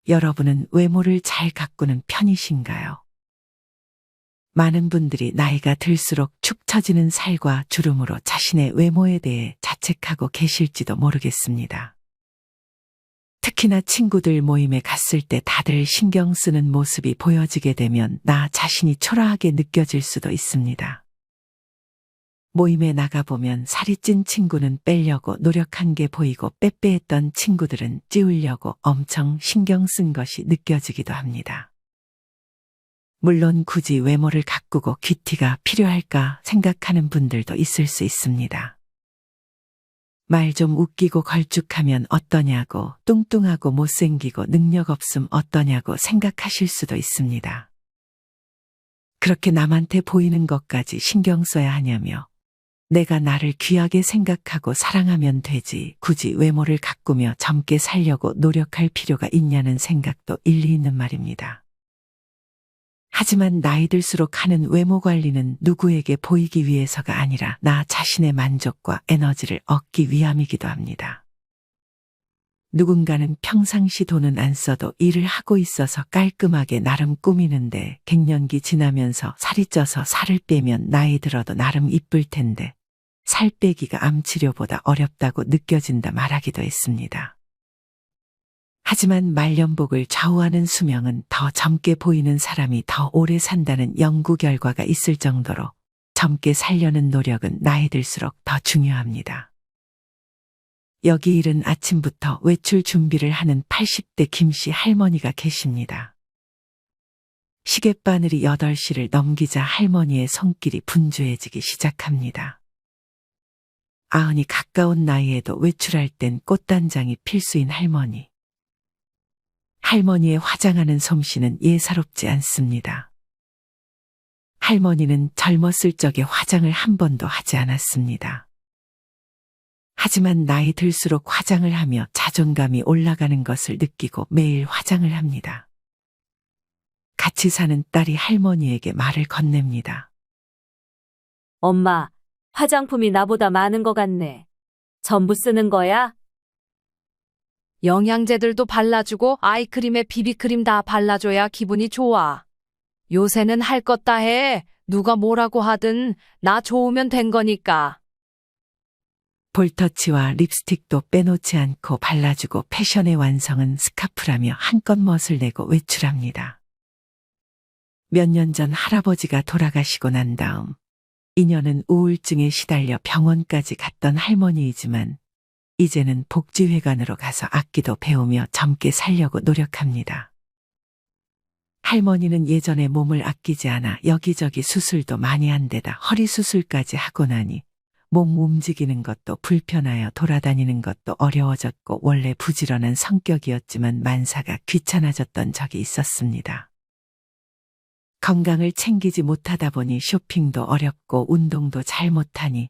여러분은 외모를 잘 가꾸는 편이신가요? 많은 분들이 나이가 들수록 축 처지는 살과 주름으로 자신의 외모에 대해 자책하고 계실지도 모르겠습니다. 특히나 친구들 모임에 갔을 때 다들 신경 쓰는 모습이 보여지게 되면 나 자신이 초라하게 느껴질 수도 있습니다. 모임에 나가보면 살이 찐 친구는 빼려고 노력한 게 보이고 빼빼했던 친구들은 찌우려고 엄청 신경 쓴 것이 느껴지기도 합니다. 물론 굳이 외모를 가꾸고 귀티가 필요할까 생각하는 분들도 있을 수 있습니다. 말 좀 웃기고 걸쭉하면 어떠냐고, 뚱뚱하고 못생기고 능력 없음 어떠냐고 생각하실 수도 있습니다. 그렇게 남한테 보이는 것까지 신경 써야 하냐며, 내가 나를 귀하게 생각하고 사랑하면 되지 굳이 외모를 가꾸며 젊게 살려고 노력할 필요가 있냐는 생각도 일리 있는 말입니다. 하지만 나이 들수록 하는 외모 관리는 누구에게 보이기 위해서가 아니라 나 자신의 만족과 에너지를 얻기 위함이기도 합니다. 누군가는 평상시 돈은 안 써도 일을 하고 있어서 깔끔하게 나름 꾸미는데 갱년기 지나면서 살이 쪄서 살을 빼면 나이 들어도 나름 이쁠 텐데 살 빼기가 암 치료보다 어렵다고 느껴진다 말하기도 했습니다. 하지만 말년복을 좌우하는 수명은 더 젊게 보이는 사람이 더 오래 산다는 연구 결과가 있을 정도로 젊게 살려는 노력은 나이 들수록 더 중요합니다. 여기 이른 아침부터 외출 준비를 하는 80대 김씨 할머니가 계십니다. 시계바늘이 8시를 넘기자 할머니의 손길이 분주해지기 시작합니다. 90이 가까운 나이에도 외출할 땐 꽃단장이 필수인 할머니. 할머니의 화장하는 솜씨는 예사롭지 않습니다. 할머니는 젊었을 적에 화장을 한 번도 하지 않았습니다. 하지만 나이 들수록 화장을 하며 자존감이 올라가는 것을 느끼고 매일 화장을 합니다. 같이 사는 딸이 할머니에게 말을 건넵니다. 엄마, 화장품이 나보다 많은 것 같네. 전부 쓰는 거야? 영양제들도 발라주고 아이크림에 비비크림 다 발라줘야 기분이 좋아. 요새는 할 것 다 해. 누가 뭐라고 하든 나 좋으면 된 거니까. 볼터치와 립스틱도 빼놓지 않고 발라주고 패션의 완성은 스카프라며 한껏 멋을 내고 외출합니다. 몇 년 전 할아버지가 돌아가시고 난 다음 인연은 우울증에 시달려 병원까지 갔던 할머니이지만 이제는 복지회관으로 가서 악기도 배우며 젊게 살려고 노력합니다. 할머니는 예전에 몸을 아끼지 않아 여기저기 수술도 많이 한 데다 허리 수술까지 하고 나니 몸 움직이는 것도 불편하여 돌아다니는 것도 어려워졌고 원래 부지런한 성격이었지만 만사가 귀찮아졌던 적이 있었습니다. 건강을 챙기지 못하다 보니 쇼핑도 어렵고 운동도 잘 못하니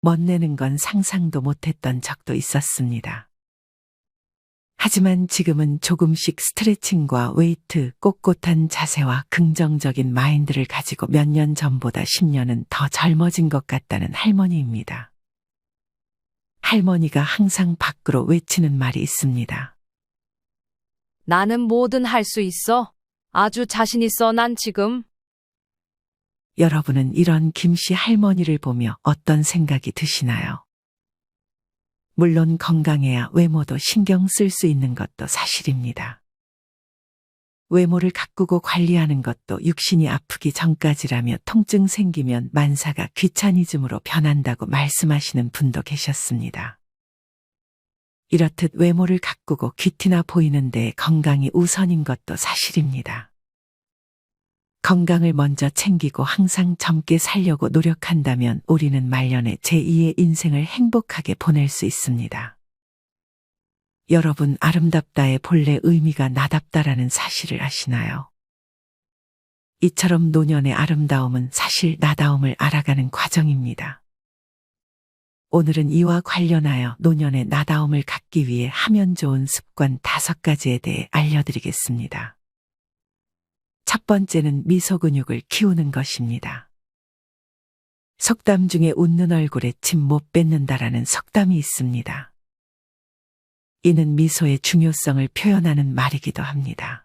멋내는 건 상상도 못했던 적도 있었습니다. 하지만 지금은 조금씩 스트레칭과 웨이트, 꼿꼿한 자세와 긍정적인 마인드를 가지고 몇 년 전보다 10년은 더 젊어진 것 같다는 할머니입니다. 할머니가 항상 밖으로 외치는 말이 있습니다. 나는 뭐든 할 수 있어. 아주 자신 있어 난 지금. 여러분은 이런 김씨 할머니를 보며 어떤 생각이 드시나요? 물론 건강해야 외모도 신경 쓸 수 있는 것도 사실입니다. 외모를 가꾸고 관리하는 것도 육신이 아프기 전까지라며 통증 생기면 만사가 귀차니즘으로 변한다고 말씀하시는 분도 계셨습니다. 이렇듯 외모를 가꾸고 귀티나 보이는데 건강이 우선인 것도 사실입니다. 건강을 먼저 챙기고 항상 젊게 살려고 노력한다면 우리는 말년에 제2의 인생을 행복하게 보낼 수 있습니다. 여러분, 아름답다의 본래 의미가 나답다라는 사실을 아시나요? 이처럼 노년의 아름다움은 사실 나다움을 알아가는 과정입니다. 오늘은 이와 관련하여 노년의 나다움을 갖기 위해 하면 좋은 습관 5가지에 대해 알려드리겠습니다. 첫 번째는 미소 근육을 키우는 것입니다. 속담 중에 웃는 얼굴에 침 못 뱉는다라는 속담이 있습니다. 이는 미소의 중요성을 표현하는 말이기도 합니다.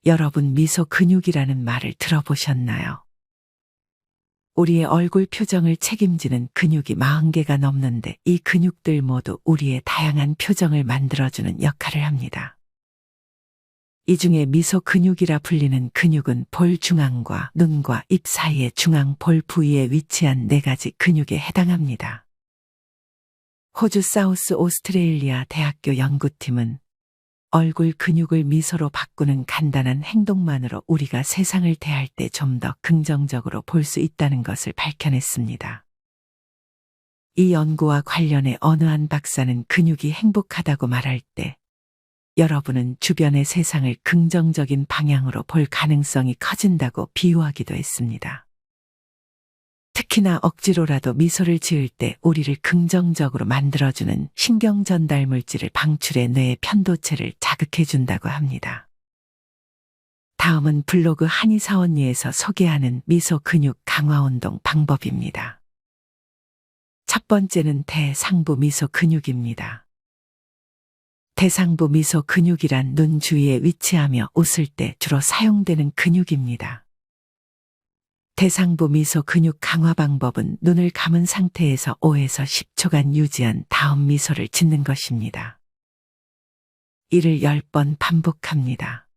여러분, 미소 근육이라는 말을 들어보셨나요? 우리의 얼굴 표정을 책임지는 근육이 40개가 넘는데 이 근육들 모두 우리의 다양한 표정을 만들어주는 역할을 합니다. 이 중에 미소 근육이라 불리는 근육은 볼 중앙과 눈과 입 사이의 중앙 볼 부위에 위치한 4가지 근육에 해당합니다. 호주 사우스 오스트레일리아 대학교 연구팀은 얼굴 근육을 미소로 바꾸는 간단한 행동만으로 우리가 세상을 대할 때 좀 더 긍정적으로 볼 수 있다는 것을 밝혀냈습니다. 이 연구와 관련해 어느 한 박사는 근육이 행복하다고 말할 때 여러분은 주변의 세상을 긍정적인 방향으로 볼 가능성이 커진다고 비유하기도 했습니다. 특히나 억지로라도 미소를 지을 때 우리를 긍정적으로 만들어주는 신경 전달 물질을 방출해 뇌의 편도체를 자극해준다고 합니다. 다음은 블로그 한의사원리에서 소개하는 미소 근육 강화 운동 방법입니다. 첫 번째는 대상부 미소 근육입니다. 대상부 미소 근육이란 눈 주위에 위치하며 웃을 때 주로 사용되는 근육입니다. 대상부 미소 근육 강화 방법은 눈을 감은 상태에서 5에서 10초간 유지한 다음 미소를 짓는 것입니다. 이를 10번 반복합니다.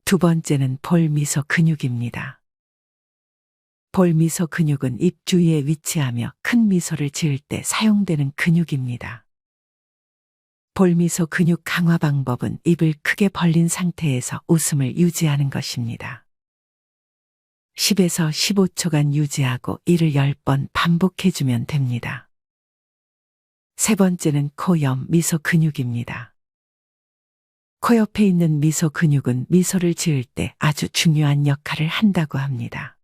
두 번째는 볼 미소 근육입니다. 볼 미소 근육은 입 주위에 위치하며 큰 미소를 지을 때 사용되는 근육입니다. 볼 미소 근육 강화 방법은 입을 크게 벌린 상태에서 웃음을 유지하는 것입니다. 10에서 15초간 유지하고 이를 10번 반복해주면 됩니다. 세 번째는 코 옆 미소 근육입니다. 코 옆에 있는 미소 근육은 미소를 지을 때 아주 중요한 역할을 한다고 합니다.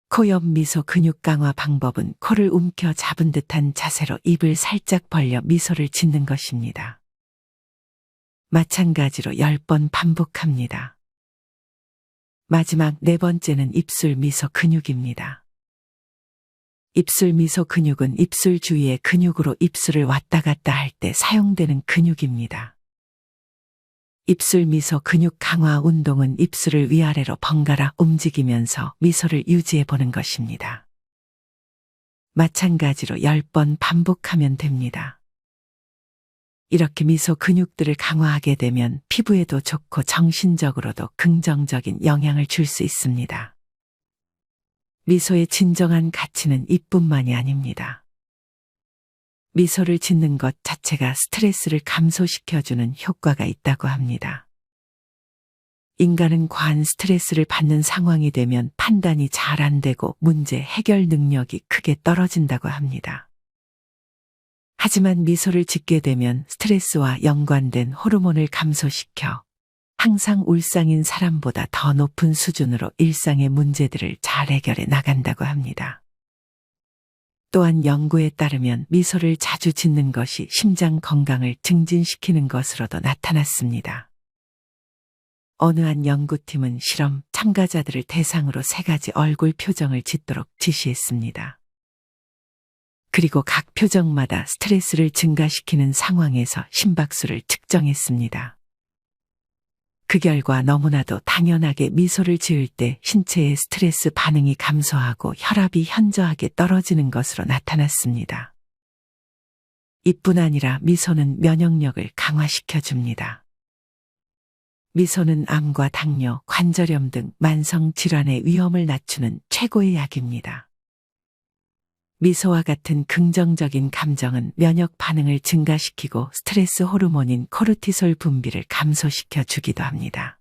코 옆 미소 근육 강화 방법은 코를 움켜 잡은 듯한 자세로 입을 살짝 벌려 미소를 짓는 것입니다. 마찬가지로 10번 반복합니다. 마지막 네 번째는 입술 미소 근육입니다. 입술 미소 근육은 입술 주위의 근육으로 입술을 왔다 갔다 할 때 사용되는 근육입니다. 입술 미소 근육 강화 운동은 입술을 위아래로 번갈아 움직이면서 미소를 유지해 보는 것입니다. 마찬가지로 10번 반복하면 됩니다. 이렇게 미소 근육들을 강화하게 되면 피부에도 좋고 정신적으로도 긍정적인 영향을 줄 수 있습니다. 미소의 진정한 가치는 이뿐만이 아닙니다. 미소를 짓는 것 자체가 스트레스를 감소시켜주는 효과가 있다고 합니다. 인간은 과한 스트레스를 받는 상황이 되면 판단이 잘 안 되고 문제 해결 능력이 크게 떨어진다고 합니다. 하지만 미소를 짓게 되면 스트레스와 연관된 호르몬을 감소시켜 항상 울상인 사람보다 더 높은 수준으로 일상의 문제들을 잘 해결해 나간다고 합니다. 또한 연구에 따르면 미소를 자주 짓는 것이 심장 건강을 증진시키는 것으로도 나타났습니다. 어느 한 연구팀은 실험 참가자들을 대상으로 3가지 얼굴 표정을 짓도록 지시했습니다. 그리고 각 표정마다 스트레스를 증가시키는 상황에서 심박수를 측정했습니다. 그 결과 너무나도 당연하게 미소를 지을 때 신체의 스트레스 반응이 감소하고 혈압이 현저하게 떨어지는 것으로 나타났습니다. 이뿐 아니라 미소는 면역력을 강화시켜 줍니다. 미소는 암과 당뇨, 관절염 등 만성 질환의 위험을 낮추는 최고의 약입니다. 미소와 같은 긍정적인 감정은 면역 반응을 증가시키고 스트레스 호르몬인 코르티솔 분비를 감소시켜 주기도 합니다.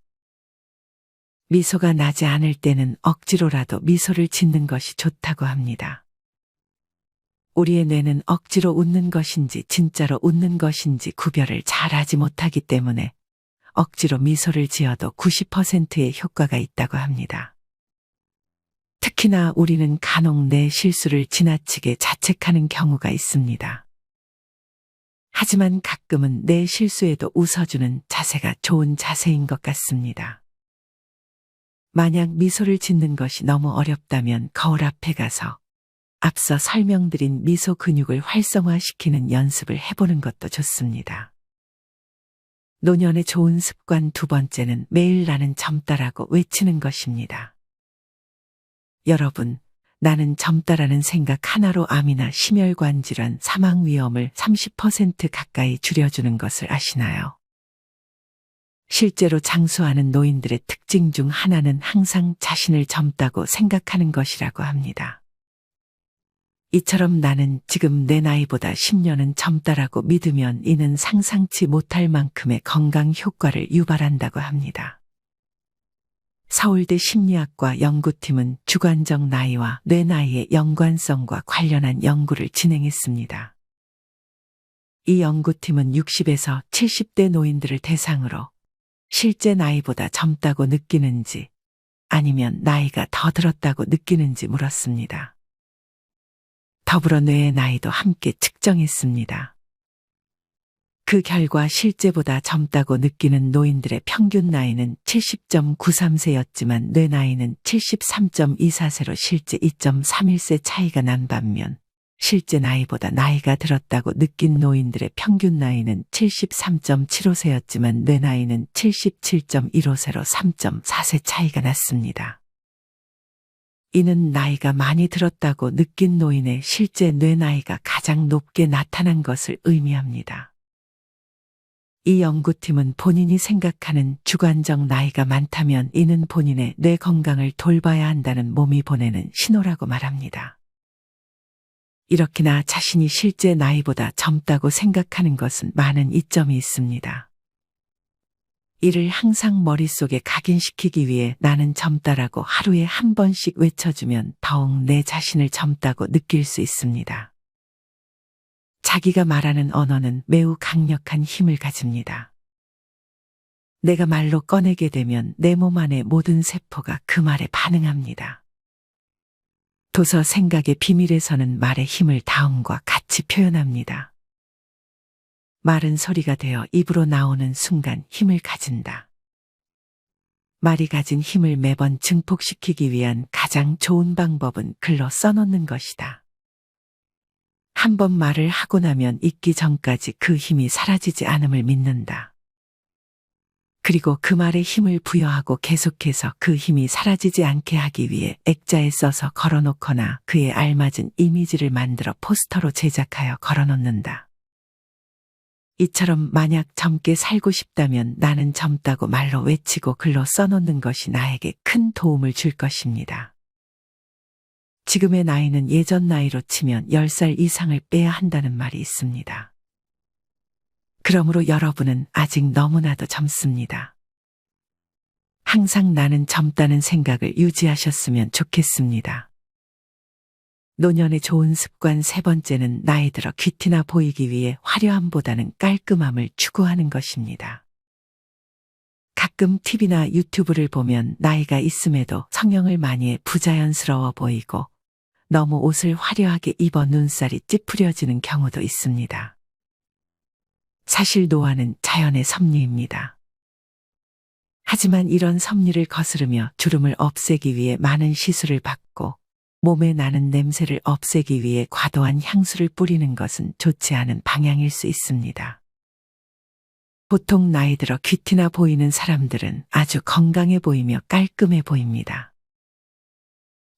미소가 나지 않을 때는 억지로라도 미소를 짓는 것이 좋다고 합니다. 우리의 뇌는 억지로 웃는 것인지 진짜로 웃는 것인지 구별을 잘 하지 못하기 때문에 억지로 미소를 지어도 90%의 효과가 있다고 합니다. 특히나 우리는 간혹 내 실수를 지나치게 자책하는 경우가 있습니다. 하지만 가끔은 내 실수에도 웃어주는 자세가 좋은 자세인 것 같습니다. 만약 미소를 짓는 것이 너무 어렵다면 거울 앞에 가서 앞서 설명드린 미소 근육을 활성화시키는 연습을 해보는 것도 좋습니다. 노년의 좋은 습관 두 번째는 매일 나는 젊다라고 외치는 것입니다. 여러분, 나는 젊다라는 생각 하나로 암이나 심혈관 질환 사망 위험을 30% 가까이 줄여주는 것을 아시나요? 실제로 장수하는 노인들의 특징 중 하나는 항상 자신을 젊다고 생각하는 것이라고 합니다. 이처럼 나는 지금 내 나이보다 10년은 젊다라고 믿으면 이는 상상치 못할 만큼의 건강 효과를 유발한다고 합니다. 서울대 심리학과 연구팀은 주관적 나이와 뇌 나이의 연관성과 관련한 연구를 진행했습니다. 이 연구팀은 60에서 70대 노인들을 대상으로 실제 나이보다 젊다고 느끼는지 아니면 나이가 더 들었다고 느끼는지 물었습니다. 더불어 뇌의 나이도 함께 측정했습니다. 그 결과 실제보다 젊다고 느끼는 노인들의 평균 나이는 70.93세였지만 뇌 나이는 73.24세로 실제 2.31세 차이가 난 반면 실제 나이보다 나이가 들었다고 느낀 노인들의 평균 나이는 73.75세였지만 뇌 나이는 77.15세로 3.4세 차이가 났습니다. 이는 나이가 많이 들었다고 느낀 노인의 실제 뇌 나이가 가장 높게 나타난 것을 의미합니다. 이 연구팀은 본인이 생각하는 주관적 나이가 많다면 이는 본인의 뇌 건강을 돌봐야 한다는 몸이 보내는 신호라고 말합니다. 이렇게나 자신이 실제 나이보다 젊다고 생각하는 것은 많은 이점이 있습니다. 이를 항상 머릿속에 각인시키기 위해 나는 젊다라고 하루에 한 번씩 외쳐주면 더욱 내 자신을 젊다고 느낄 수 있습니다. 자기가 말하는 언어는 매우 강력한 힘을 가집니다. 내가 말로 꺼내게 되면 내 몸 안의 모든 세포가 그 말에 반응합니다. 도서 생각의 비밀에서는 말의 힘을 다음과 같이 표현합니다. 말은 소리가 되어 입으로 나오는 순간 힘을 가진다. 말이 가진 힘을 매번 증폭시키기 위한 가장 좋은 방법은 글로 써놓는 것이다. 한 번 말을 하고 나면 잊기 전까지 그 힘이 사라지지 않음을 믿는다. 그리고 그 말에 힘을 부여하고 계속해서 그 힘이 사라지지 않게 하기 위해 액자에 써서 걸어놓거나 그에 알맞은 이미지를 만들어 포스터로 제작하여 걸어놓는다. 이처럼 만약 젊게 살고 싶다면 나는 젊다고 말로 외치고 글로 써놓는 것이 나에게 큰 도움을 줄 것입니다. 지금의 나이는 예전 나이로 치면 10살 이상을 빼야 한다는 말이 있습니다. 그러므로 여러분은 아직 너무나도 젊습니다. 항상 나는 젊다는 생각을 유지하셨으면 좋겠습니다. 노년의 좋은 습관 세 번째는 나이 들어 귀티나 보이기 위해 화려함보다는 깔끔함을 추구하는 것입니다. 가끔 TV나 유튜브를 보면 나이가 있음에도 성형을 많이 해 부자연스러워 보이고 너무 옷을 화려하게 입어 눈살이 찌푸려지는 경우도 있습니다. 사실 노화는 자연의 섭리입니다. 하지만 이런 섭리를 거스르며 주름을 없애기 위해 많은 시술을 받고 몸에 나는 냄새를 없애기 위해 과도한 향수를 뿌리는 것은 좋지 않은 방향일 수 있습니다. 보통 나이 들어 귀티나 보이는 사람들은 아주 건강해 보이며 깔끔해 보입니다.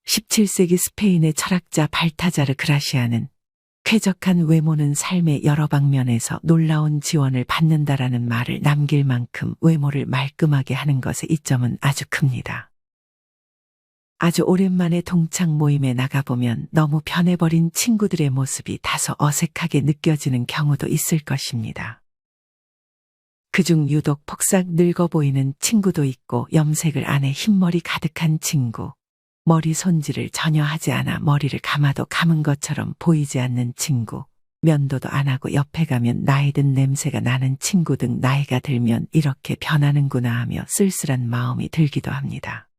17세기 스페인의 철학자 발타자르 그라시아는 쾌적한 외모는 삶의 여러 방면에서 놀라운 지원을 받는다라는 말을 남길 만큼 외모를 말끔하게 하는 것의 이점은 아주 큽니다. 아주 오랜만에 동창 모임에 나가보면 너무 변해버린 친구들의 모습이 다소 어색하게 느껴지는 경우도 있을 것입니다. 그중 유독 폭삭 늙어 보이는 친구도 있고 염색을 안 해 흰머리 가득한 친구, 머리 손질을 전혀 하지 않아 머리를 감아도 감은 것처럼 보이지 않는 친구, 면도도 안 하고 옆에 가면 나이 든 냄새가 나는 친구 등 나이가 들면 이렇게 변하는구나 하며 쓸쓸한 마음이 들기도 합니다.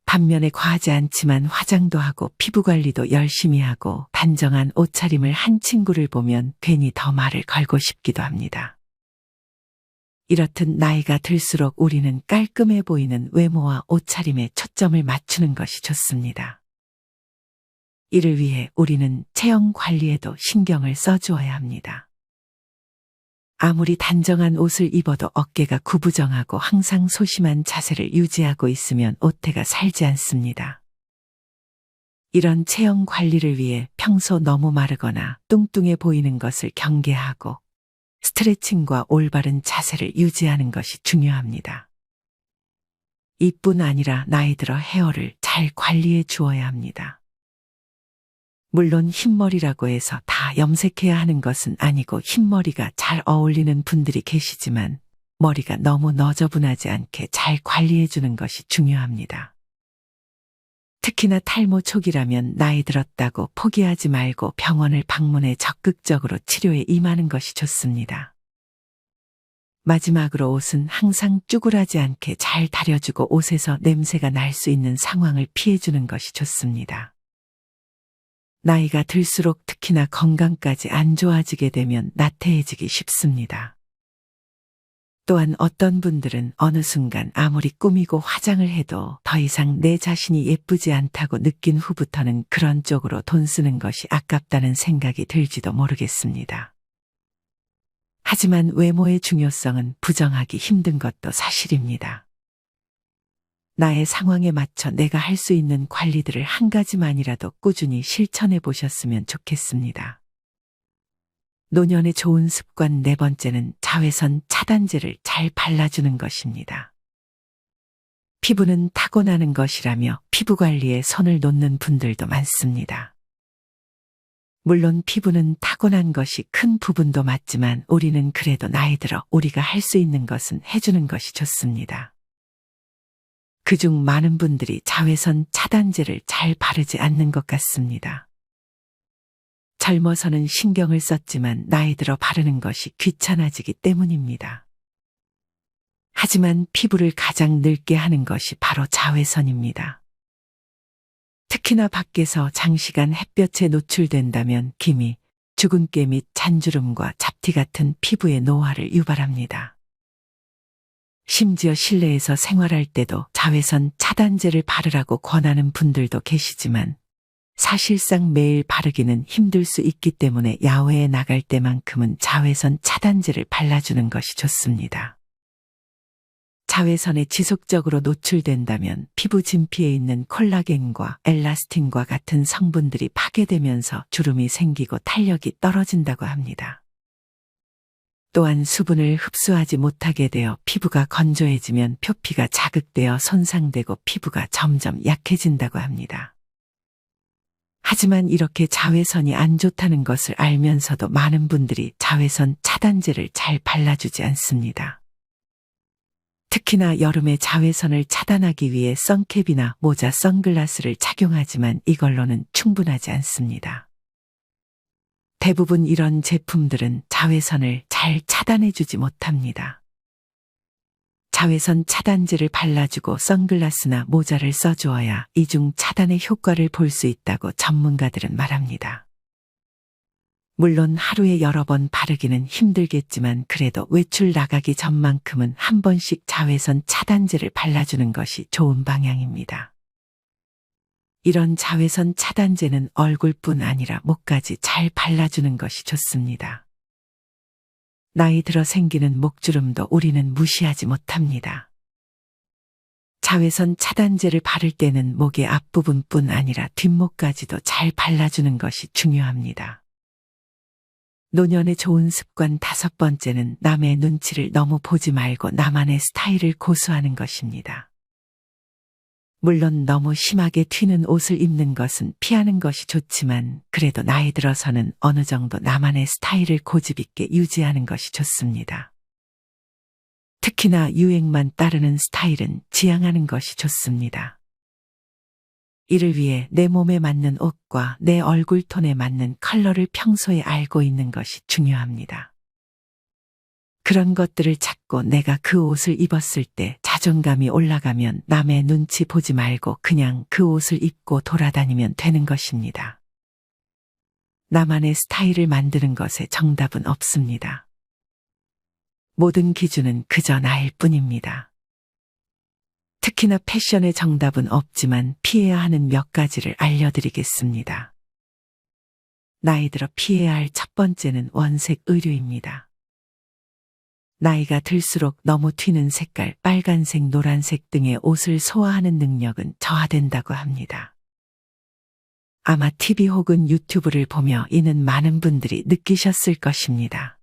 반면에 과하지 않지만 화장도 하고 피부 관리도 열심히 하고 단정한 옷차림을 한 친구를 보면 괜히 더 말을 걸고 싶기도 합니다. 이렇듯 나이가 들수록 우리는 깔끔해 보이는 외모와 옷차림에 초점을 맞추는 것이 좋습니다. 이를 위해 우리는 체형 관리에도 신경을 써주어야 합니다. 아무리 단정한 옷을 입어도 어깨가 구부정하고 항상 소심한 자세를 유지하고 있으면 옷태가 살지 않습니다. 이런 체형 관리를 위해 평소 너무 마르거나 뚱뚱해 보이는 것을 경계하고 스트레칭과 올바른 자세를 유지하는 것이 중요합니다. 이뿐 아니라 나이 들어 헤어를 잘 관리해 주어야 합니다. 물론 흰머리라고 해서 다 염색해야 하는 것은 아니고 흰머리가 잘 어울리는 분들이 계시지만 머리가 너무 너저분하지 않게 잘 관리해 주는 것이 중요합니다. 특히나 탈모 초기라면 나이 들었다고 포기하지 말고 병원을 방문해 적극적으로 치료에 임하는 것이 좋습니다. 마지막으로 옷은 항상 쭈그라지 않게 잘 다려주고 옷에서 냄새가 날 수 있는 상황을 피해주는 것이 좋습니다. 나이가 들수록 특히나 건강까지 안 좋아지게 되면 나태해지기 쉽습니다. 또한 어떤 분들은 어느 순간 아무리 꾸미고 화장을 해도 더 이상 내 자신이 예쁘지 않다고 느낀 후부터는 그런 쪽으로 돈 쓰는 것이 아깝다는 생각이 들지도 모르겠습니다. 하지만 외모의 중요성은 부정하기 힘든 것도 사실입니다. 나의 상황에 맞춰 내가 할 수 있는 관리들을 한 가지만이라도 꾸준히 실천해 보셨으면 좋겠습니다. 노년의 좋은 습관 4번째는 자외선 차단제를 잘 발라주는 것입니다. 피부는 타고나는 것이라며 피부 관리에 손을 놓는 분들도 많습니다. 물론 피부는 타고난 것이 큰 부분도 맞지만 우리는 그래도 나이 들어 우리가 할 수 있는 것은 해주는 것이 좋습니다. 그중 많은 분들이 자외선 차단제를 잘 바르지 않는 것 같습니다. 젊어서는 신경을 썼지만 나이 들어 바르는 것이 귀찮아지기 때문입니다. 하지만 피부를 가장 늙게 하는 것이 바로 자외선입니다. 특히나 밖에서 장시간 햇볕에 노출된다면 기미, 주근깨 및 잔주름과 잡티 같은 피부의 노화를 유발합니다. 심지어 실내에서 생활할 때도 자외선 차단제를 바르라고 권하는 분들도 계시지만 사실상 매일 바르기는 힘들 수 있기 때문에 야외에 나갈 때만큼은 자외선 차단제를 발라주는 것이 좋습니다. 자외선에 지속적으로 노출된다면 피부 진피에 있는 콜라겐과 엘라스틴과 같은 성분들이 파괴되면서 주름이 생기고 탄력이 떨어진다고 합니다. 또한 수분을 흡수하지 못하게 되어 피부가 건조해지면 표피가 자극되어 손상되고 피부가 점점 약해진다고 합니다. 하지만 이렇게 자외선이 안 좋다는 것을 알면서도 많은 분들이 자외선 차단제를 잘 발라주지 않습니다. 특히나 여름에 자외선을 차단하기 위해 선캡이나 모자, 선글라스를 착용하지만 이걸로는 충분하지 않습니다. 대부분 이런 제품들은 자외선을 잘 차단해주지 못합니다. 자외선 차단제를 발라주고 선글라스나 모자를 써주어야 이중 차단의 효과를 볼 수 있다고 전문가들은 말합니다. 물론 하루에 여러 번 바르기는 힘들겠지만 그래도 외출 나가기 전만큼은 한 번씩 자외선 차단제를 발라주는 것이 좋은 방향입니다. 이런 자외선 차단제는 얼굴뿐 아니라 목까지 잘 발라주는 것이 좋습니다. 나이 들어 생기는 목주름도 우리는 무시하지 못합니다. 자외선 차단제를 바를 때는 목의 앞부분뿐 아니라 뒷목까지도 잘 발라주는 것이 중요합니다. 노년의 좋은 습관 5번째는 남의 눈치를 너무 보지 말고 나만의 스타일을 고수하는 것입니다. 물론 너무 심하게 튀는 옷을 입는 것은 피하는 것이 좋지만 그래도 나이 들어서는 어느 정도 나만의 스타일을 고집 있게 유지하는 것이 좋습니다. 특히나 유행만 따르는 스타일은 지양하는 것이 좋습니다. 이를 위해 내 몸에 맞는 옷과 내 얼굴 톤에 맞는 컬러를 평소에 알고 있는 것이 중요합니다. 그런 것들을 찾고 내가 그 옷을 입었을 때 자존감이 올라가면 남의 눈치 보지 말고 그냥 그 옷을 입고 돌아다니면 되는 것입니다. 나만의 스타일을 만드는 것에 정답은 없습니다. 모든 기준은 그저 나일 뿐입니다. 특히나 패션의 정답은 없지만 피해야 하는 몇 가지를 알려드리겠습니다. 나이 들어 피해야 할 첫 번째는 원색 의류입니다. 나이가 들수록 너무 튀는 색깔, 빨간색, 노란색 등의 옷을 소화하는 능력은 저하된다고 합니다. 아마 TV 혹은 유튜브를 보며 이는 많은 분들이 느끼셨을 것입니다.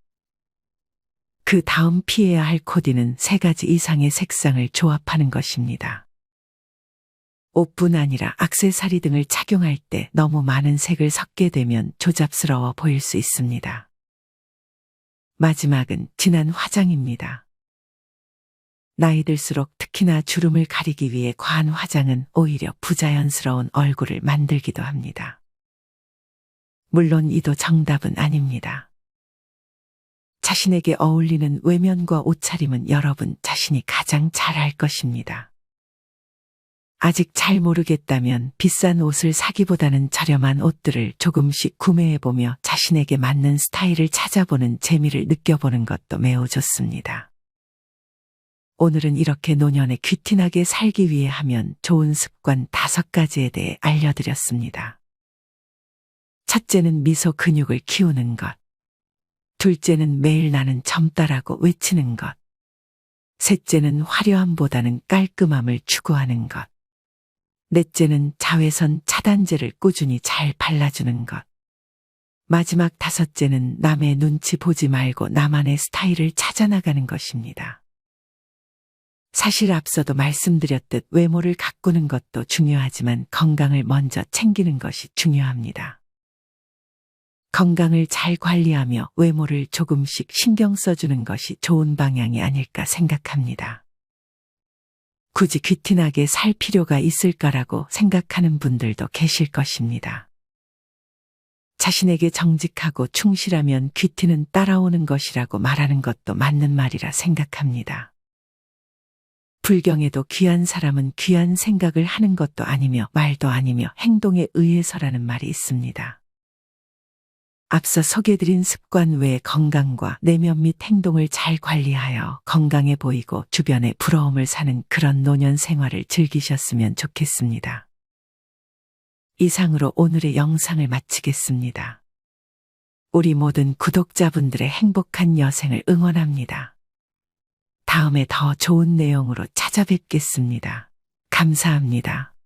그 다음 피해야 할 코디는 3가지 이상의 색상을 조합하는 것입니다. 옷뿐 아니라 액세서리 등을 착용할 때 너무 많은 색을 섞게 되면 조잡스러워 보일 수 있습니다. 마지막은 진한 화장입니다. 나이 들수록 특히나 주름을 가리기 위해 과한 화장은 오히려 부자연스러운 얼굴을 만들기도 합니다. 물론 이도 정답은 아닙니다. 자신에게 어울리는 외면과 옷차림은 여러분 자신이 가장 잘 알 것입니다. 아직 잘 모르겠다면 비싼 옷을 사기보다는 저렴한 옷들을 조금씩 구매해보며 자신에게 맞는 스타일을 찾아보는 재미를 느껴보는 것도 매우 좋습니다. 오늘은 이렇게 노년에 귀티나게 살기 위해 하면 좋은 습관 5가지에 대해 알려드렸습니다. 첫째는 미소 근육을 키우는 것. 둘째는 매일 나는 젊다라고 외치는 것. 셋째는 화려함보다는 깔끔함을 추구하는 것. 넷째는 자외선 차단제를 꾸준히 잘 발라주는 것. 마지막 5째는 남의 눈치 보지 말고 나만의 스타일을 찾아나가는 것입니다. 사실 앞서도 말씀드렸듯 외모를 가꾸는 것도 중요하지만 건강을 먼저 챙기는 것이 중요합니다. 건강을 잘 관리하며 외모를 조금씩 신경 써주는 것이 좋은 방향이 아닐까 생각합니다. 굳이 귀티나게 살 필요가 있을까라고 생각하는 분들도 계실 것입니다. 자신에게 정직하고 충실하면 귀티는 따라오는 것이라고 말하는 것도 맞는 말이라 생각합니다. 불경에도 귀한 사람은 귀한 생각을 하는 것도 아니며 말도 아니며 행동에 의해서라는 말이 있습니다. 앞서 소개드린 습관 외에 건강과 내면 및 행동을 잘 관리하여 건강해 보이고 주변에 부러움을 사는 그런 노년 생활을 즐기셨으면 좋겠습니다. 이상으로 오늘의 영상을 마치겠습니다. 우리 모든 구독자분들의 행복한 여생을 응원합니다. 다음에 더 좋은 내용으로 찾아뵙겠습니다. 감사합니다.